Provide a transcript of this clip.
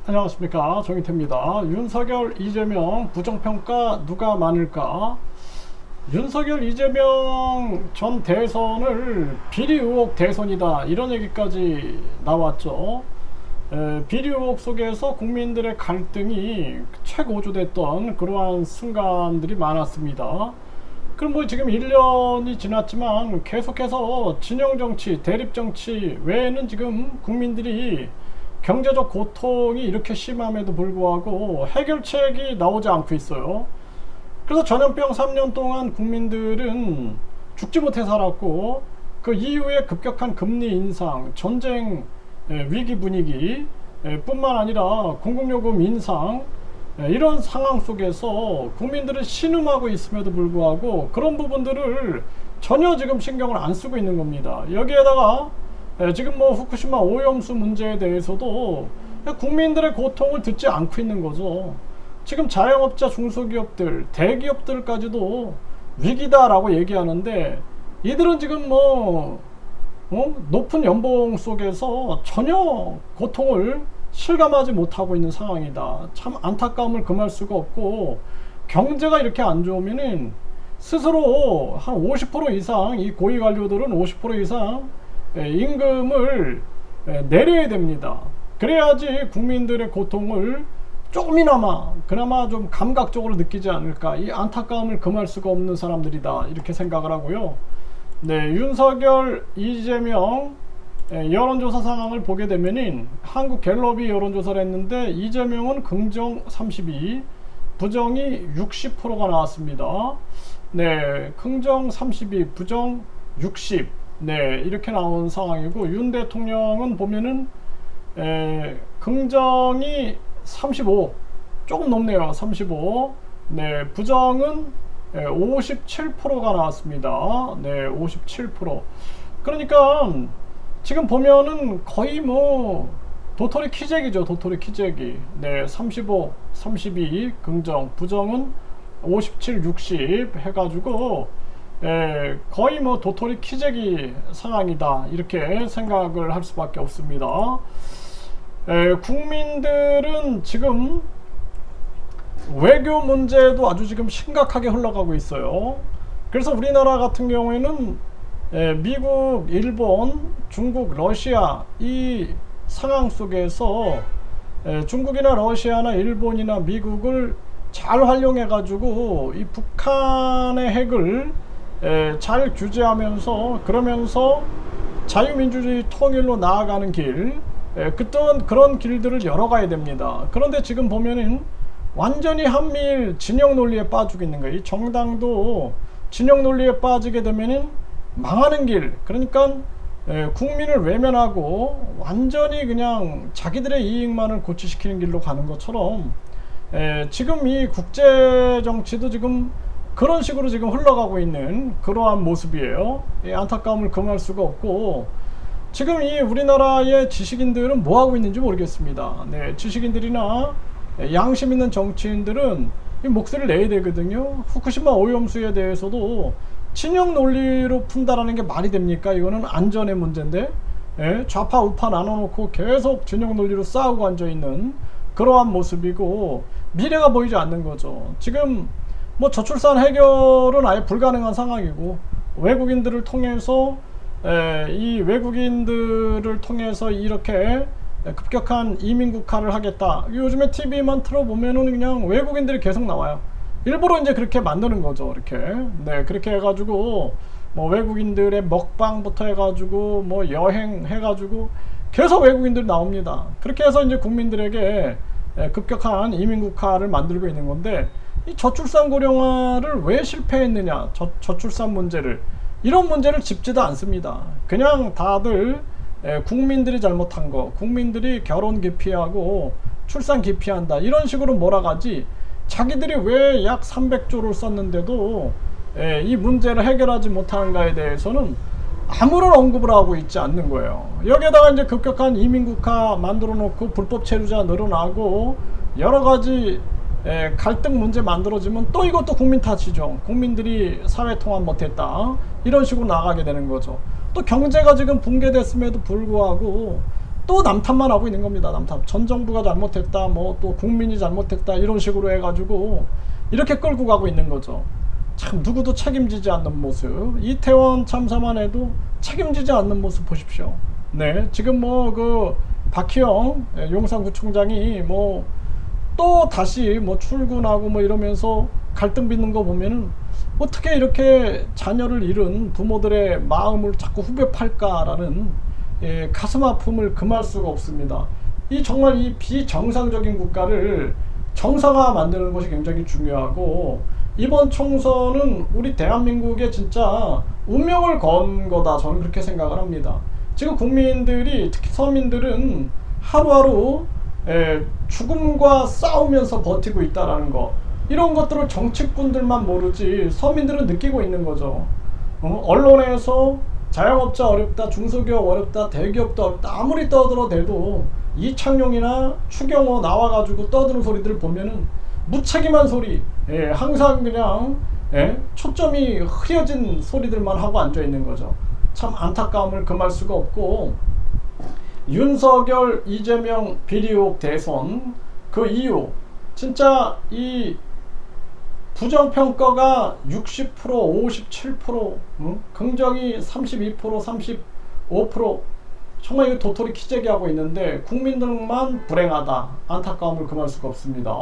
안녕하십니까, 정의태입니다. 윤석열, 이재명 부정평가 누가 많을까? 윤석열, 이재명 전 대선을 비리 의혹 대선이다, 이런 얘기까지 나왔죠. 비리 의혹 속에서 국민들의 갈등이 최고조됐던 그러한 순간들이 많았습니다. 그럼 뭐 지금 1년이 지났지만 계속해서 진영정치, 대립정치 외에는 지금 국민들이 경제적 고통이 이렇게 심함에도 불구하고 해결책이 나오지 않고 있어요. 그래서 전염병 3년 동안 국민들은 죽지 못해 살았고, 그 이후에 급격한 금리 인상, 전쟁 위기 분위기 뿐만 아니라 공공요금 인상, 이런 상황 속에서 국민들은 신음하고 있음에도 불구하고 그런 부분들을 전혀 지금 신경을 안 쓰고 있는 겁니다. 여기에다가 지금 뭐 후쿠시마 오염수 문제에 대해서도 국민들의 고통을 듣지 않고 있는 거죠. 지금 자영업자, 중소기업들, 대기업들까지도 위기다라고 얘기하는데, 이들은 지금 높은 연봉 속에서 전혀 고통을 실감하지 못하고 있는 상황이다. 참 안타까움을 금할 수가 없고, 경제가 이렇게 안 좋으면은 스스로 한 50% 이상, 이 고위 관료들은 50% 이상 임금을 내려야 됩니다. 그래야지 국민들의 고통을 조금이나마 그나마 좀 감각적으로 느끼지 않을까. 이 안타까움을 금할 수가 없는 사람들이다, 이렇게 생각을 하고요. 네, 윤석열, 이재명 여론조사 상황을 보게 되면은 한국 갤럽이 여론조사를 했는데 이재명은 긍정 32, 부정이 60%가 나왔습니다. 네, 긍정 32, 부정 60. 네, 이렇게 나온 상황이고, 윤 대통령은 보면은 긍정이 35, 조금 높네요. 35. 네, 부정은 57%가 나왔습니다. 네, 57%. 그러니까 지금 보면은 거의 도토리 키재기죠. 도토리 키재기. 네, 35, 32 긍정, 부정은 57, 60 해가지고 거의 도토리 키재기 상황이다, 이렇게 생각을 할 수밖에 없습니다. 국민들은 지금 외교 문제도 아주 지금 심각하게 흘러가고 있어요. 그래서 우리나라 같은 경우에는 미국, 일본, 중국, 러시아 이 상황 속에서 중국이나 러시아나 일본이나 미국을 잘 활용해 가지고 이 북한의 핵을 잘 규제하면서, 그러면서 자유민주주의 통일로 나아가는 길, 그런 길들을 열어가야 됩니다. 그런데 지금 보면은 완전히 한미일 진영 논리에 빠지고 있는 거예요. 이 정당도 진영 논리에 빠지게 되면은 망하는 길, 그러니까 국민을 외면하고 완전히 그냥 자기들의 이익만을 고취시키는 길로 가는 것처럼 지금 이 국제 정치도 지금 그런 식으로 지금 흘러가고 있는 그러한 모습이에요. 안타까움을 금할 수가 없고, 지금 이 우리나라의 지식인들은 뭐 하고 있는지 모르겠습니다. 네, 지식인들이나 양심 있는 정치인들은 이 목소리를 내야 되거든요. 후쿠시마 오염수에 대해서도 진영 논리로 푼다라는 게 말이 됩니까? 이거는 안전의 문제인데, 좌파 우파 나눠놓고 계속 진영 논리로 싸우고 앉아 있는 그러한 모습이고, 미래가 보이지 않는 거죠. 지금 저출산 해결은 아예 불가능한 상황이고, 외국인들을 통해서 이렇게 급격한 이민국화를 하겠다. 요즘에 TV만 틀어보면은 그냥 외국인들이 계속 나와요. 일부러 이제 그렇게 만드는 거죠, 이렇게. 네, 그렇게 해가지고 외국인들의 먹방부터 해가지고 여행 해가지고 계속 외국인들이 나옵니다. 그렇게 해서 이제 국민들에게 급격한 이민국화를 만들고 있는 건데, 이 저출산 고령화를 왜 실패했느냐, 저출산 문제를, 이런 문제를 짚지도 않습니다. 그냥 다들 국민들이 잘못한 거, 국민들이 결혼 기피하고 출산 기피한다, 이런 식으로 몰아가지, 자기들이 왜 약 300조를 썼는데도 이 문제를 해결하지 못하는가에 대해서는 아무런 언급을 하고 있지 않는 거예요. 여기에다가 이제 급격한 이민국화 만들어 놓고 불법 체류자 늘어나고 여러 가지 갈등 문제 만들어지면 또 이것도 국민 탓이죠. 국민들이 사회 통합 못했다, 이런 식으로 나가게 되는 거죠. 또 경제가 지금 붕괴됐음에도 불구하고 또 남탓만 하고 있는 겁니다. 남탓. 전 정부가 잘못했다, 뭐 또 국민이 잘못했다, 이런 식으로 해가지고 이렇게 끌고 가고 있는 거죠. 참 누구도 책임지지 않는 모습. 이태원 참사만 해도 책임지지 않는 모습 보십시오. 네, 지금 뭐 그 박희영 용산구청장이 뭐 또 다시 뭐 출근하고 뭐 이러면서 갈등 빚는 거 보면은 어떻게 이렇게 자녀를 잃은 부모들의 마음을 자꾸 후벼 팔까라는 가슴 아픔을 금할 수가 없습니다. 이 정말 이 비정상적인 국가를 정상화 만드는 것이 굉장히 중요하고, 이번 총선은 우리 대한민국의 진짜 운명을 건 거다, 저는 그렇게 생각을 합니다. 지금 국민들이, 특히 서민들은 하루하루 죽음과 싸우면서 버티고 있다라는 거, 이런 것들을 정치꾼들만 모르지 서민들은 느끼고 있는 거죠. 언론에서 자영업자 어렵다, 중소기업 어렵다, 대기업도 어렵다, 아무리 떠들어대도 이창용이나 추경호 나와가지고 떠드는 소리들 보면은 무책임한 소리, 항상 그냥 초점이 흐려진 소리들만 하고 앉아있는 거죠. 참 안타까움을 금할 수가 없고, 윤석열, 이재명 비리 의혹 대선 그 이후 진짜 이 부정평가가 60%, 57%, 긍정이 32%, 35%, 정말 이거 도토리 키재기 하고 있는데 국민들만 불행하다, 안타까움을 금할 수가 없습니다.